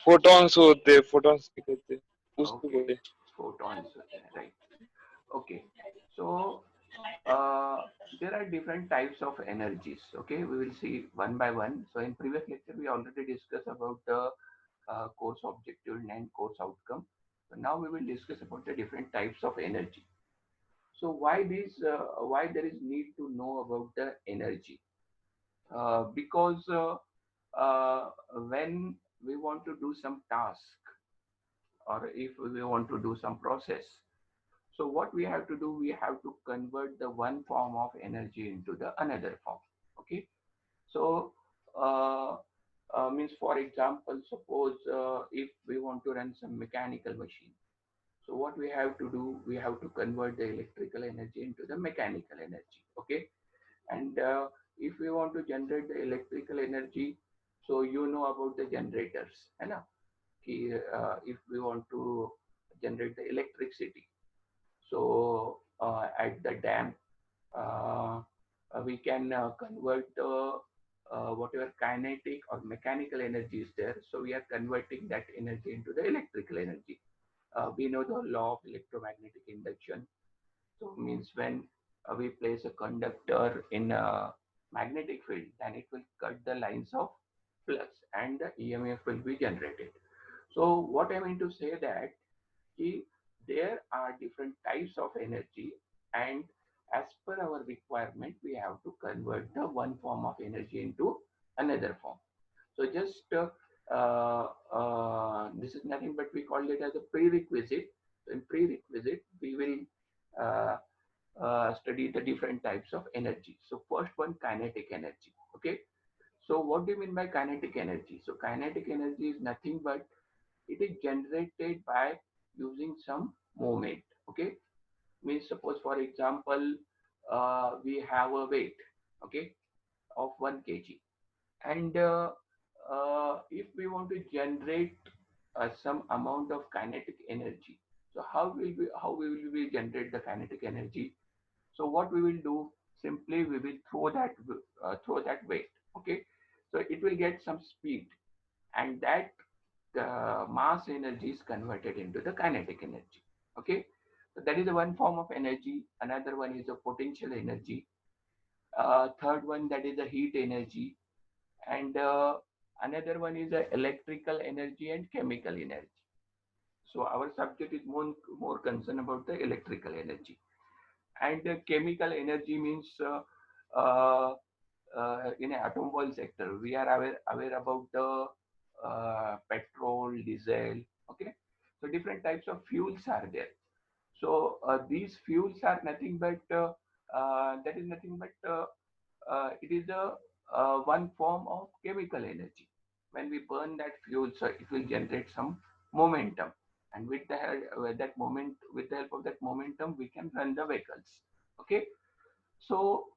Photons होते, photons क्या कहते हैं उसको Okay, बोले। photons होते हैं, right? Okay, so uh, there are different types of energies. Okay, we will see one by one. So in previous lecture, we already discussed about the course objective and course outcome. So now we will discuss about the different types of energy. So why this? Why there is need to know about the energy? Because when we want to do some task, or if we want to do some process, so what we have to do, we have to convert the one form of energy into the another form. Okay. So uh, means, for example, suppose if we want to run some mechanical machine, so what we have to do, we have to convert the electrical energy into the mechanical energy. Okay. And if we want to generate the electrical energy, so you know about the generators, है ना? कि if we want to generate the electricity, so at the dam, uh, we can convert the whatever kinetic or mechanical energy is there. So we are converting that energy into the electrical energy. We know the law of electromagnetic induction. So means when we place a conductor in a magnetic field, then it will cut the lines of flux and the EMF will be generated. So what I mean to say that there are different types of energy, and as per our requirement we have to convert the one form of energy into another form. So just this is nothing but we call it as a prerequisite. So in prerequisite we will uh, study the different types of energy. So first one, kinetic energy. Okay, so what do you mean by kinetic energy? So kinetic energy is nothing but it is generated by using some movement. Okay, means suppose for example we have a weight, okay, of 1 kg, and if we want to generate some amount of kinetic energy, so how we will generate the kinetic energy? So what we will do, simply we will throw that weight. Okay, so it will get some speed, and that mass energy is converted into the kinetic energy. Okay, so that is the one form of energy. Another one is the potential energy. Third one, that is the heat energy, and another one is the electrical energy and chemical energy. So our subject is more concerned about the electrical energy, and chemical energy means uh, in a automobile sector we are aware about the petrol, diesel. Okay, so different types of fuels are there. So these fuels are nothing but that is nothing but it is a one form of chemical energy. When we burn that fuel, so it will generate some momentum, and with the help of that momentum, we can run the vehicles. Okay, so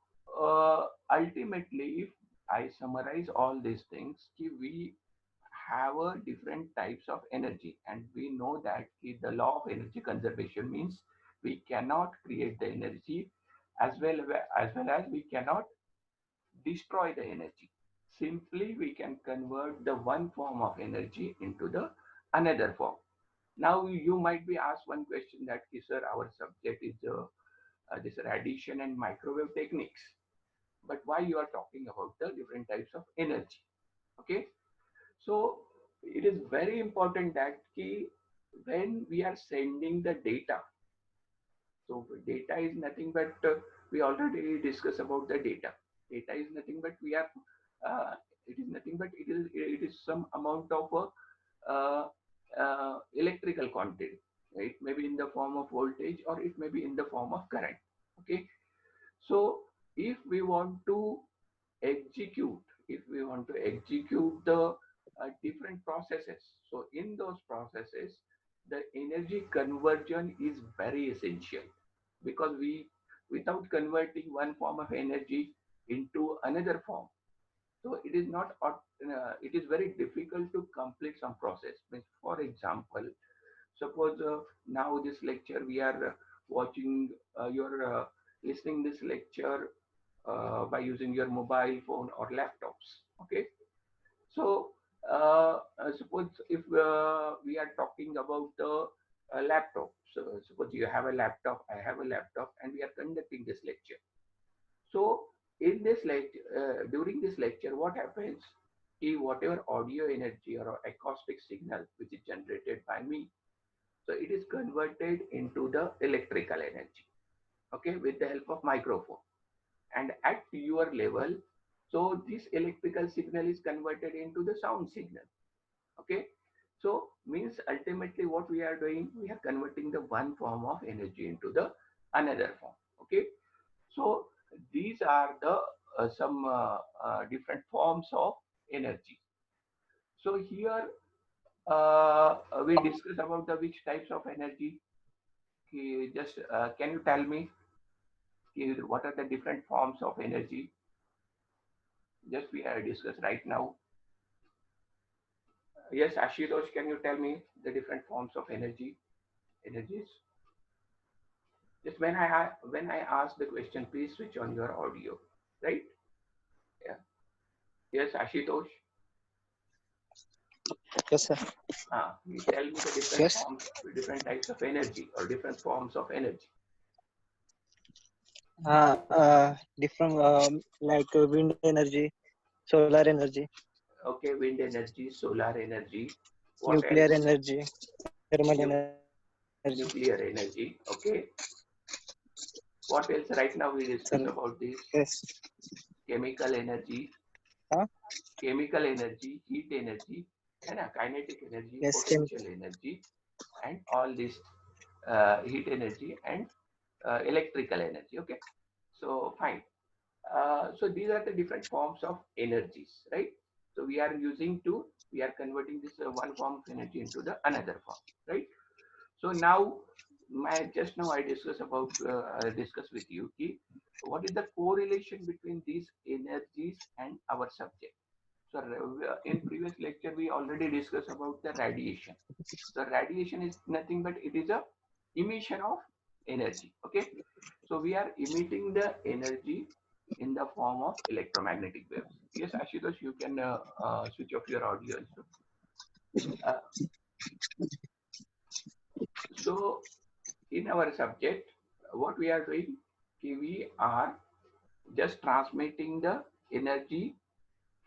ultimately, if I summarize all these things, we have a different types of energy, and we know that the law of energy conservation means we cannot create the energy, as well as we cannot destroy the energy. Simply we can convert the one form of energy into the another form. Now you might be asked one question that sir, our subject is this radiation and microwave techniques, but why you are talking about the different types of energy? Okay, so it is very important that when we are sending the data, so data is nothing but we already discussed about the data. Data is nothing but it is nothing but it is some amount of electrical quantity. It may be in the form of voltage or it may be in the form of current. Okay, so if we want to if we want to execute the different processes, so in those processes the energy conversion is very essential, because we without converting one form of energy into another form, so it is very difficult to complete some process. Means, for example, suppose now this lecture we are watching, you're listening this lecture by using your mobile phone or laptops. Okay, so suppose if we are talking about the laptop. So suppose you have a laptop, I have a laptop, and we are conducting this lecture. So in this lecture, during this lecture, what happens? Is whatever audio energy or acoustic signal which is generated by me, so it is converted into the electrical energy. Okay, with the help of microphone. And at your level, so this electrical signal is converted into the sound signal. Okay, so means ultimately what we are doing, we are converting the one form of energy into the another form. Okay, so these are the some different forms of energy. So here we discuss about the which types of energy. Just can you tell me what are the different forms of energy? Just we are discuss right now. Yes, Ashutosh, can you tell me the different forms of energies? Just when I ask the question, please switch on your audio, right? Yeah. Yes, Ashutosh. Yes, sir. You tell me the different Yes. forms, different types of energy or different forms of energy. Different like wind energy, solar energy, Okay, wind energy, solar energy. What nuclear else? energy, thermal Nu- energy. nuclear energy. Okay. What else? Right now we Sir, discuss about this yes. chemical energy, Huh? heat energy, and kinetic energy, Yes, potential energy, and all this heat energy and electrical energy. Okay, so fine. So these are the different forms of energies, right? So we are converting this one form of energy into the another form, right? So now, just now I discuss with you what is the correlation between these energies and our subject. So in previous lecture we already discussed about the radiation. So radiation is nothing but it is a emission of energy. Okay, so we are emitting the energy in the form of electromagnetic waves. Yes, Ashutosh, you can switch off your audio also. Uh, so in our subject, what we are doing, we are just transmitting the energy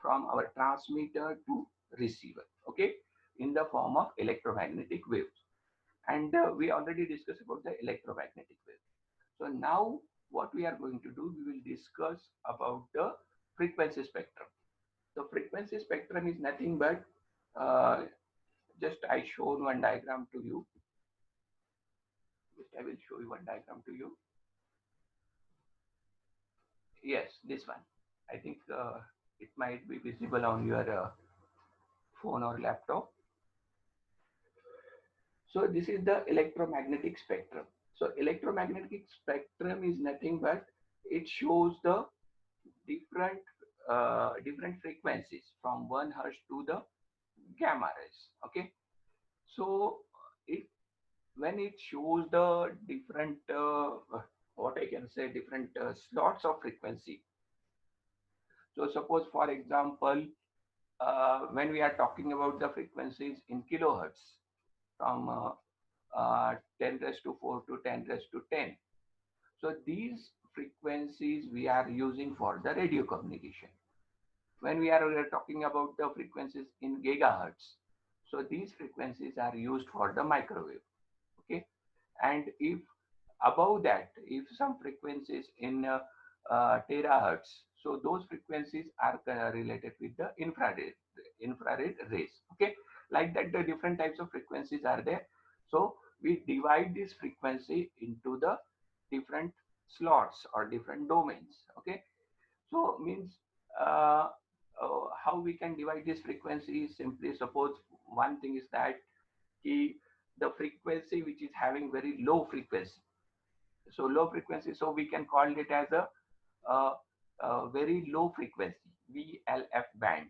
from our transmitter to receiver, okay, in the form of electromagnetic waves. And we already discussed about the electromagnetic waves. So now what we are going to do, we will discuss about the frequency spectrum. The frequency spectrum is nothing but uh, just I showed one diagram to you. Just I will show you one diagram to you. Yes, this one. I think it might be visible on your phone or laptop. So this is the electromagnetic spectrum. So electromagnetic spectrum is nothing but it shows the different different frequencies from 1 hertz to the gamma rays. Okay, so it when it shows the different what I can say different slots of frequency. So suppose for example when we are talking about the frequencies in kilohertz from 10 raised to 4 to 10 raised to 10. So these frequencies we are using for the radio communication. When we are talking about the frequencies in gigahertz, so these frequencies are used for the microwave. Okay, and if above that, if some frequencies in terahertz, so those frequencies are related with the infrared rays. Okay, like that the different types of frequencies are there. So we divide this frequency into the different slots or different domains. Okay, so means uh, how we can divide this frequency is simply suppose one thing is that the frequency which is having very low frequency, so low frequency, so we can call it as a very low frequency VLF band,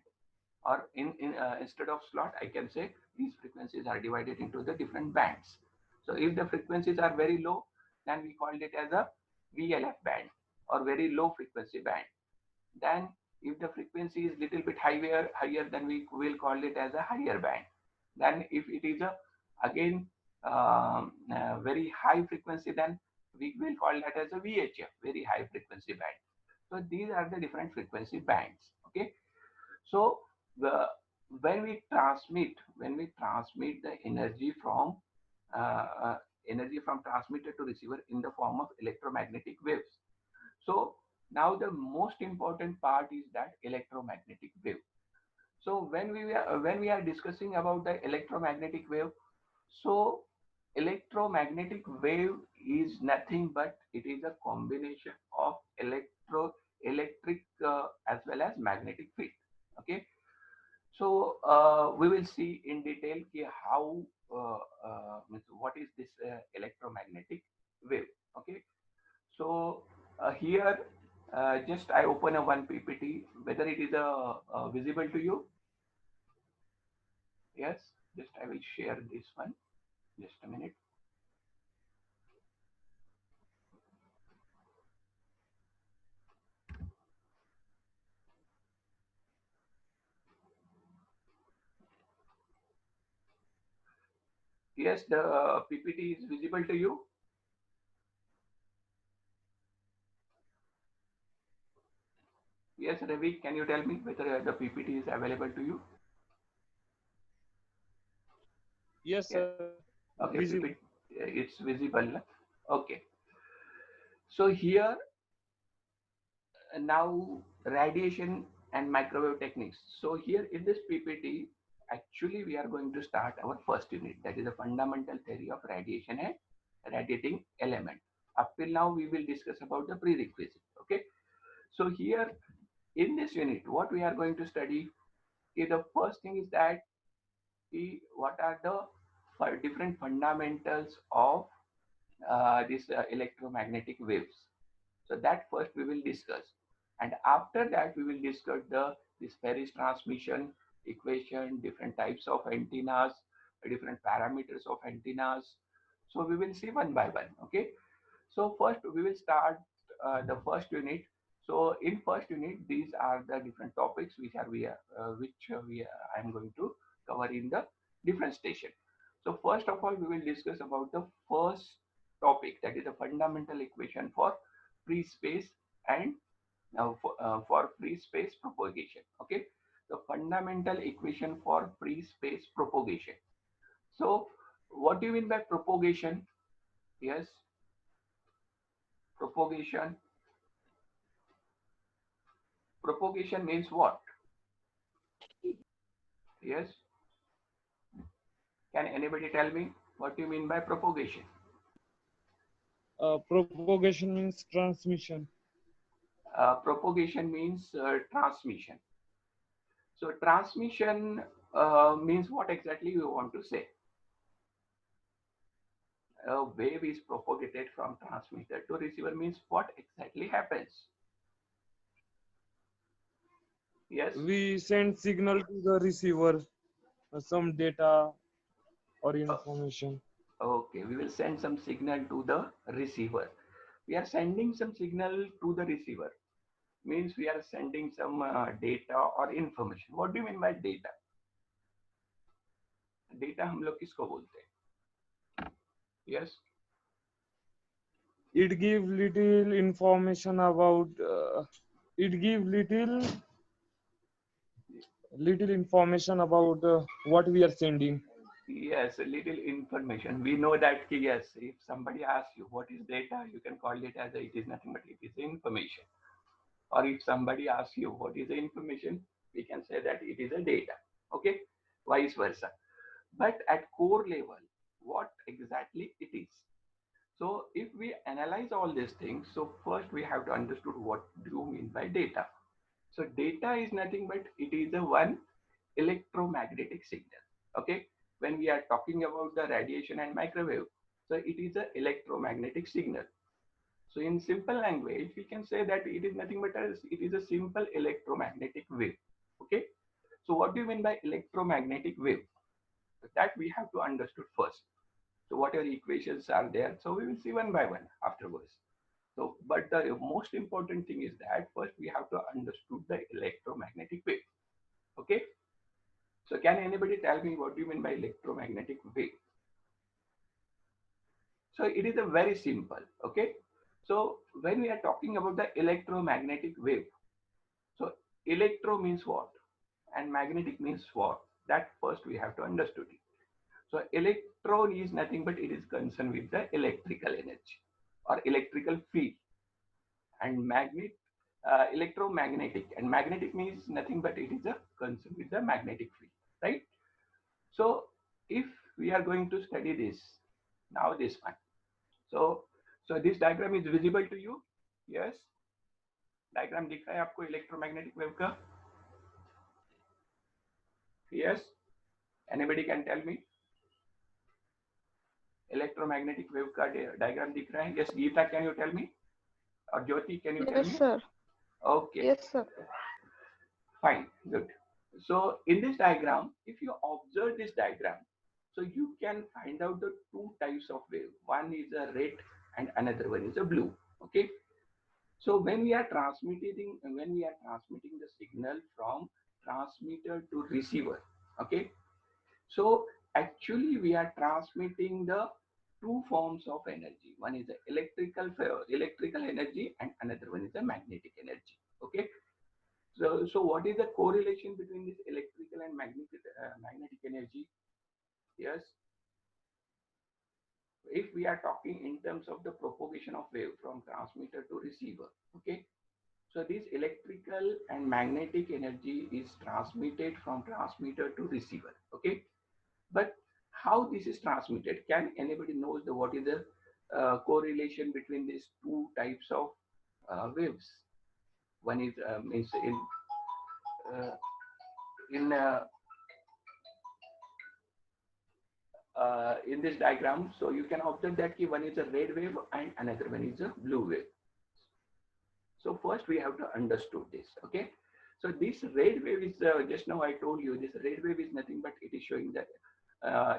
or instead of slot I can say these frequencies are divided into the different bands. So if the frequencies are very low, then we call it as a VLF band or very low frequency band. Then If the frequency is little bit higher, then we will call it as a higher band. Then if it is a again very high frequency, then we will call that as a VHF, very high frequency band. So these are the different frequency bands. Okay. So the when we transmit the uh, uh, energy from transmitter to receiver in the form of electromagnetic waves. So now the most important part is that electromagnetic wave. So when we are discussing about the electromagnetic wave, so electromagnetic wave is nothing but it is a combination of electric as well as magnetic field. Okay. So we will see in detail how what is this electromagnetic wave. Okay. So here just I open a one PPT, whether it is visible to you. Yes, just I will share this one. Just a minute. Yes, the PPT is visible to you. Yes, Ravi, can you tell me whether the PPT is available to you? Yes, Yes. sir. Okay, Visible. PPT, it's visible. Okay. So here now radiation and microwave techniques. So here in this PPT, actually we are going to start our first unit, that is a fundamental theory of radiation and radiating element. Up till now we will discuss about the prerequisite. Okay. So here in this unit, what we are going to study is the first thing is that what are the different fundamentals of these electromagnetic waves. So that first we will discuss, and after that we will discuss the this Paris transmission equation, different types of antennas, different parameters of antennas. So we will see one by one. Okay. So first we will start the first unit. So in first unit, these are the different topics I am going to cover in the different station. So first of all, we will discuss about the first topic, that is a fundamental equation for free space and for free space propagation. Okay, the fundamental equation for free space propagation. So what do you mean by propagation? Yes, propagation. Propagation means what? Yes, can anybody tell me what do you mean by propagation? Propagation means transmission. Propagation means transmission. So transmission means what exactly you want to say? A wave is propagated from transmitter to receiver means what exactly happens? Yes. We send signal to the receiver, some data or Uh, information. okay, we will send some signal to the receiver. We are sending some signal to the receiver means we are sending some data or information. What do you mean by data? Data हम लोग किसको बोलते हैं? Yes. It give little information about. It give little information about what we are sending. Yes, a little information. We know that yes, if somebody asks you what is data, you can call it as it is nothing but it is information. Or if somebody asks you what is the information, we can say that it is a data. Okay, vice versa. But at core level, what exactly it is? So if we analyze all these things, so first we have to understood what do you mean by data. So data is nothing but it is a one electromagnetic signal. Okay, when we are talking about the radiation and microwave, so it is a electromagnetic signal. So in simple language, we can say that it is nothing but it is a simple electromagnetic wave. Okay, so what do you mean by electromagnetic wave? So that we have to understood first. So whatever equations are there, so we will see one by one afterwards. So, but the most important thing is that first we have to understood the electromagnetic wave. Okay. So, can anybody tell me what do you mean by electromagnetic wave? So, it is a very simple. Okay. So, when we are talking about the electromagnetic wave, so electro means what, and magnetic means what? That first we have to understood it. So, electron is nothing but it is concerned with the electrical energy or electrical field, and magnet electromagnetic, and magnetic means nothing but it is a concern with the magnetic field, right? So if we are going to study this now, this one, so this diagram is visible to you? Yes, diagram दिख रहा है आपको electromagnetic wave का? Yes, anybody can tell me electromagnetic wave का diagram दिख रहा है? Yes, Geeta, can you tell me? Or Jyoti, can you tell me? Yes, sir. Okay. Yes, sir. Fine, good. So in this diagram, if you observe this diagram, so you can find out the two types of wave. One is a red and another one is a blue. Okay. So when we are transmitting the signal from transmitter to receiver, okay. So actually we are transmitting the two forms of energy. One is the electrical energy and another one is the magnetic energy. Okay. So what is the correlation between this electrical and magnetic energy? Yes, if we are talking in terms of the propagation of wave from transmitter to receiver, okay. So this electrical and magnetic energy is transmitted from transmitter to receiver, okay. But how this is transmitted? Can anybody knows the what is the correlation between these two types of waves? One is means uh, in this diagram, so you can observe that one is a red wave and another one is a blue wave. So first we have to understood this, okay. So this red wave is just now I told you this red wave is nothing but it is showing the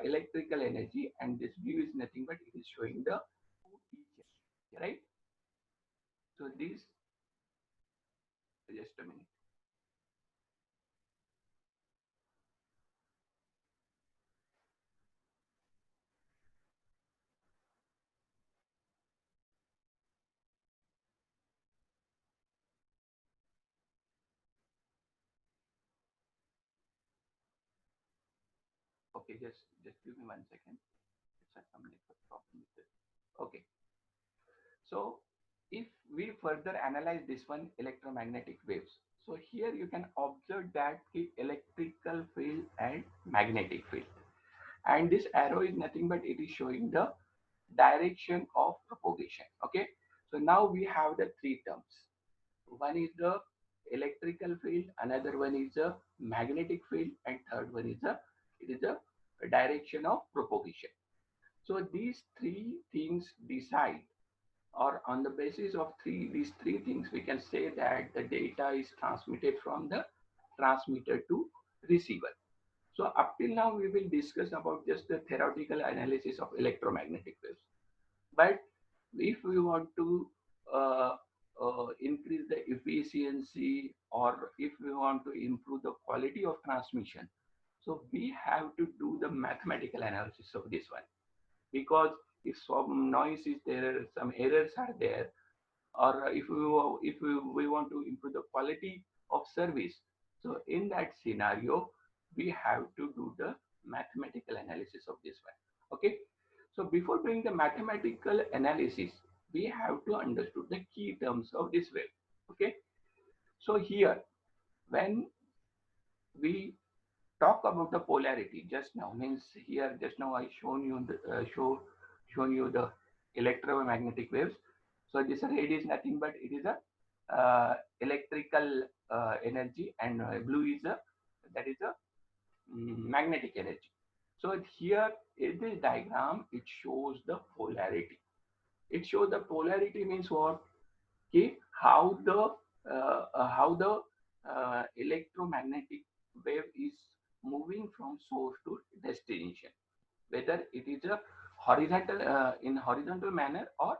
electrical energy, and this blue is nothing but it is showing the right. So this, just a minute. Okay, just give me 1 second. It's a some network problem with this. Okay. So if we further analyze this one electromagnetic waves, so here you can observe that the electrical field and magnetic field, and this arrow is nothing but it is showing the direction of propagation. Okay, so now we have the three terms. One is the electrical field, another one is the magnetic field, and third one is the it is the direction of propagation. So these three things decide, or on the basis of these three things we can say that the data is transmitted from the transmitter to receiver. So up till now we will discuss about just the theoretical analysis of electromagnetic waves, but if we want to uh, increase the efficiency, or if we want to improve the quality of transmission, so we have to do the mathematical analysis of this one, because if some noise is there, some errors are there, or if we want to improve the quality of service, so in that scenario we have to do the mathematical analysis of this one. Okay, so before doing the mathematical analysis, we have to understand the key terms of this wave. Okay, so here when we talk about the polarity, just now means here just now I shown you the shown you the electromagnetic waves. So this red is nothing but it is a electrical energy, and blue is a that is a magnetic energy. So here in this diagram it shows the polarity. It shows the polarity means what? Okay, how the electromagnetic wave is moving from source to destination, whether it is a horizontal in horizontal manner or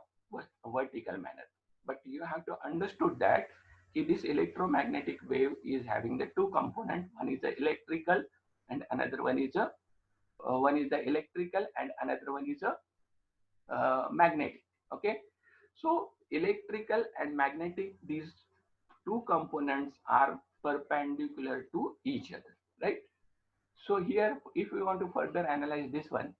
vertical manner. but you have to understood that this electromagnetic wave is having the two components. One is the electrical and another one is a one is the electrical and another one is a magnetic. Okay, so electrical and magnetic, these two components are perpendicular to each other, right? So here, if we want to further analyze this one,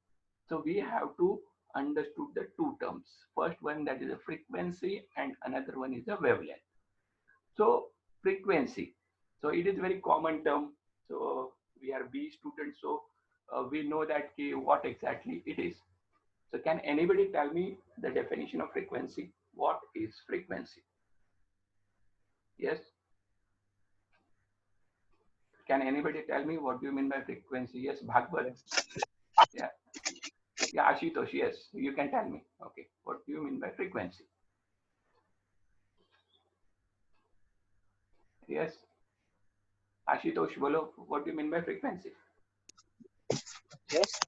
so we have to understood the two terms. First one, that is a frequency, and another one is a wavelength. So frequency, so it is very common term. So we are B students, so we know that what exactly it is. So can anybody tell me the definition of frequency? What is frequency? Yes. Can anybody tell me what do you mean by frequency? Yes, Bhagwat. Yes. Yeah. Yeah, Ashutosh, yes, you can tell me. Okay, what do you mean by frequency? Yes. Ashutosh, बोलो, what do you mean by frequency? Yes.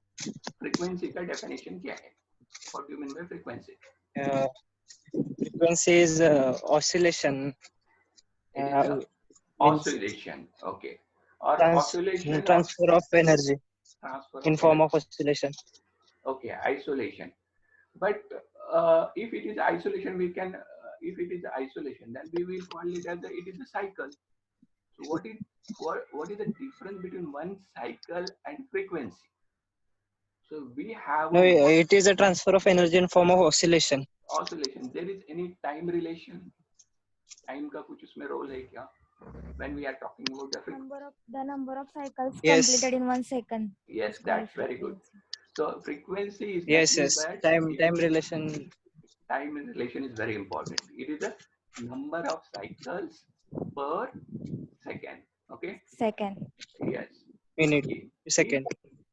Frequency का definition क्या है? What do you mean by frequency? Frequency is oscillation. It is a Means oscillation. Okay. Or oscillation or transfer of energy transfer in of form energy. of oscillation. Okay, isolation. But if it is isolation, we can. If it is isolation, then we will call it as it is a cycle. So what is the difference between one cycle and frequency? So we have No, it is a transfer of energy in form of oscillation. oscillation. There is any time relation? Time का कुछ उसमें role है क्या? When we are talking about the frequency. The number of cycles Yes. completed in 1 second. Yes, that's very good. So frequency is Yes, nothing yes. but Time relation. Time relation is very important. It is the number of cycles per second. Okay. Second. Yes. Minute. Second.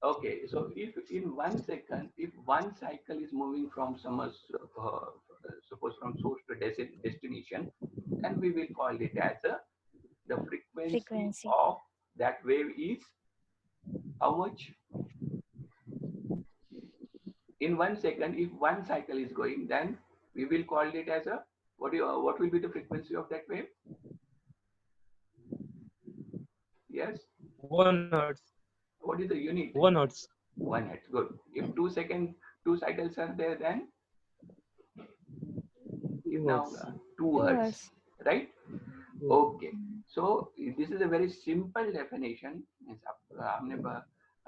Okay. So if in 1 second, if one cycle is moving from suppose from source to destination, then we will call it as the frequency of that wave is how much? In 1 second, if one cycle is going, then we will call it as a what will be the frequency of that wave? Yes. 1 hertz. What is the unit? 1 hertz. 1 hertz. Good. If 2 cycles are there, then now 2 hertz, right? Okay. So this is a very simple definition.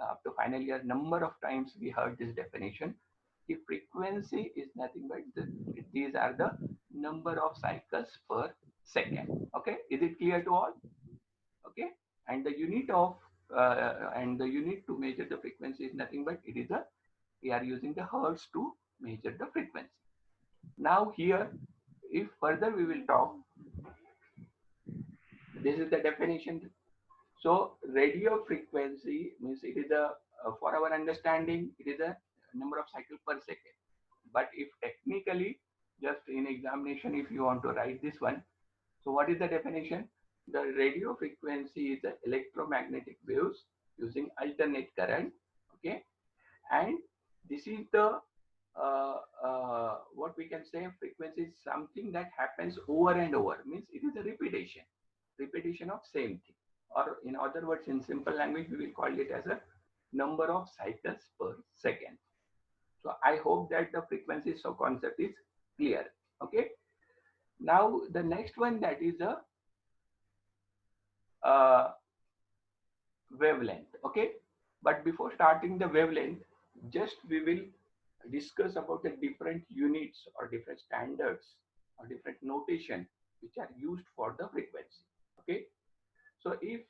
Up to final year, number of times we heard this definition. The frequency is nothing but these are the number of cycles per second. Okay, is it clear to all? Okay, and the unit of to measure the frequency is nothing but it is we are using the hertz to measure the frequency. Now here, if further we will talk, this is the definition. So radio frequency means it is for our understanding, it is a number of cycles per second. But if technically, just in examination, if you want to write this one, so what is the definition? The radio frequency is the electromagnetic waves using alternate current. Okay, and this is the what we can say frequency is something that happens over and over. Means it is a repetition of same thing. Or in other words, in simple language, we will call it as a number of cycles per second. So I hope that the frequency concept is clear. Okay. Now the next one, that is a wavelength. Okay. But before starting the wavelength, just we will discuss about the different units or different standards or different notation which are used for the frequency. Okay. So if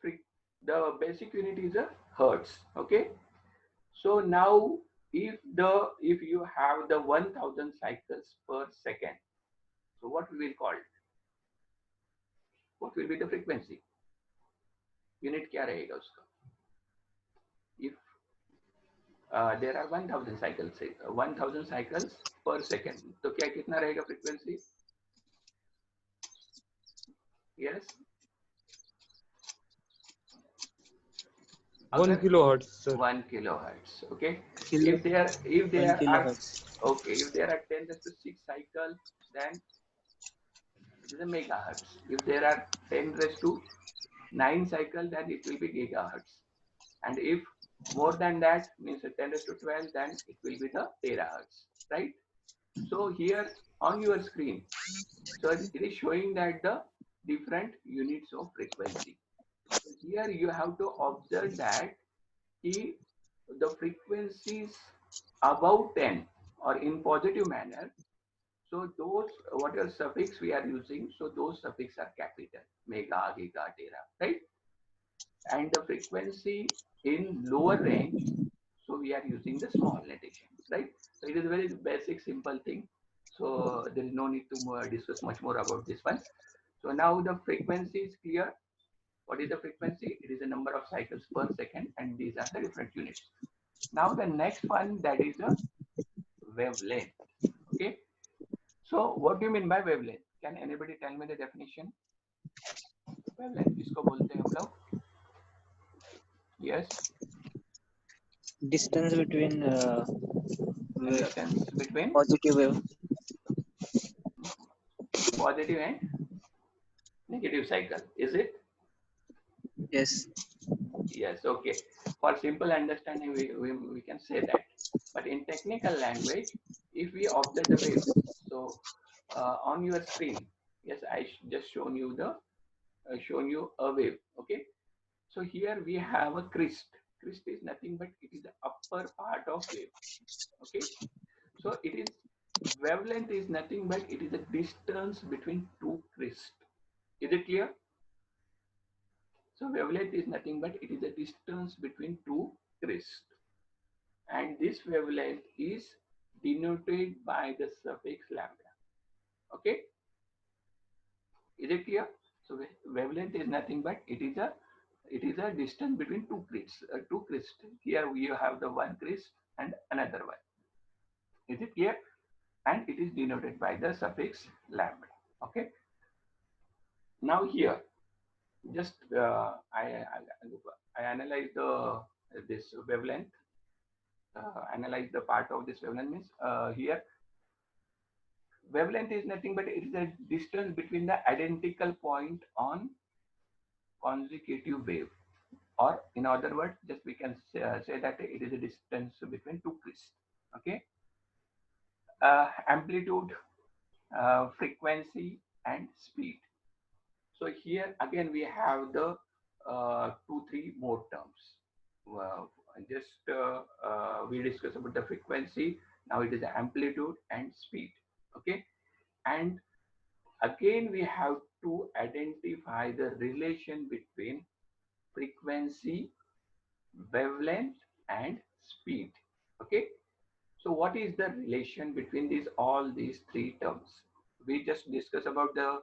the basic unit is a hertz. Okay. So now if you have the 1000 cycles per second, so what we will call it? What will be the frequency? Unit क्या रहेगा उसका? If there are 1000 cycles, 1000 cycles per second, तो क्या कितना रहेगा frequency? Yes. 1 kilohertz, sir. 1 kilohertz. Okay. Kilo. If there are kilohertz. okay, if there are 10 to 6 cycles, then is a megahertz. If there are 10 raised to 9 cycle, then it will be gigahertz. And if more than that, means 10 raised to 12, then it will be the terahertz, right? So here on your screen, so it is showing that the different units of frequency. So here you have to observe that the frequencies above 10 or in positive manner. So those whatever suffix we are using, so those suffix are capital, mega, giga, tera, right? And the frequency in lower range, so we are using the small notation, right? So it is a very basic, simple thing. So there is no need to discuss much more about this one. So now the frequency is clear. What is the frequency? It is the number of cycles per second, and these are the different units. Now the next one, that is a wavelength. Okay. So what do you mean by wavelength? Can anybody tell me the definition? Wavelength किसको बोलते हैं हम लोग? Yes. Distance between Distance between positive wave. positive and negative cycle. Is it? Yes. Yes. Okay. For simple understanding, we can say that. But in technical language, if we observe the wave, so on your screen, yes, I just shown you a wave. Okay. So here we have a crest. Crest is nothing but it is the upper part of wave. Okay. So it is wavelength is nothing but it is the distance between two crests. Is it clear? So wavelength is nothing but it is the distance between two crests. And this wavelength is denoted by the suffix lambda. Okay. Is it clear? So wavelength is nothing but it is a distance between two crests. Here we have the one crest and another one. Is it clear? And it is denoted by the suffix lambda. Okay. Now here, just I analyze this wavelength. Analyze the part of this wavelength means here wavelength is nothing but it is the distance between the identical point on consecutive wave, or in other words, just we can say that it is a distance between two crests. Okay. Amplitude, frequency, and speed. So here again we have the 2-3 more terms. We discussed about the frequency. Now it is the amplitude and speed. Okay, and again we have to identify the relation between frequency, wavelength, and speed. Okay, so what is the relation between all these three terms? We just discussed about the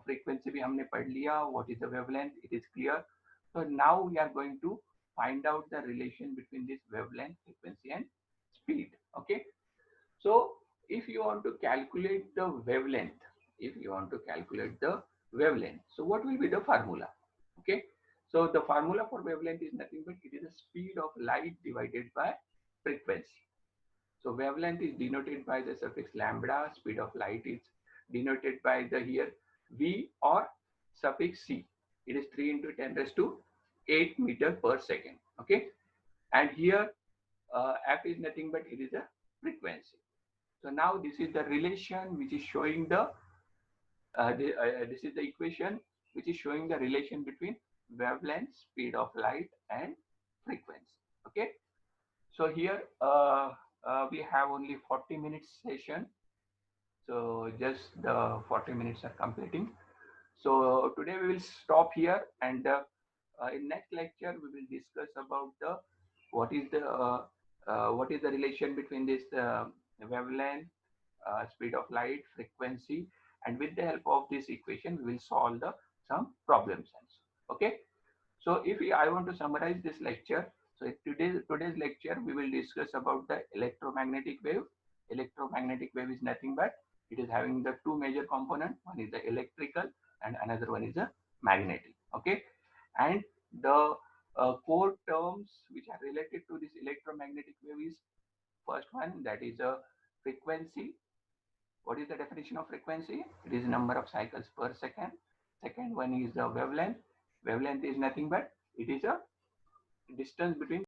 frequency भी हमने पढ़ लिया. What is the wavelength? It is clear. So now we are going to find out the relation between this wavelength, frequency, and speed. Okay. So if you want to calculate the wavelength, so what will be the formula? Okay. So the formula for wavelength is nothing but it is the speed of light divided by frequency. So wavelength is denoted by the suffix lambda. Speed of light is denoted by the here v or suffix c. It is 3 into 10 raised to 8 meter per second. Okay, and here f is nothing but it is a frequency. So now this is the relation which is showing this is the equation which is showing the relation between wavelength, speed of light, and frequency. Okay, so here we have only 40 minutes session. So just the 40 minutes are completing. So today we will stop here, and in next lecture we will discuss about what is the relation between this wavelength, speed of light, frequency, and with the help of this equation we will solve some problems. Okay. So if I want to summarize this lecture, so today's lecture we will discuss about the electromagnetic wave. Electromagnetic wave is nothing but it is having the two major components. One is the electrical and another one is the magnetic. Okay, and the core terms which are related to this electromagnetic wave is first one, that is a frequency, What is the definition of frequency? It is number of cycles per second. Second one is the wavelength. Wavelength is nothing but it is a distance between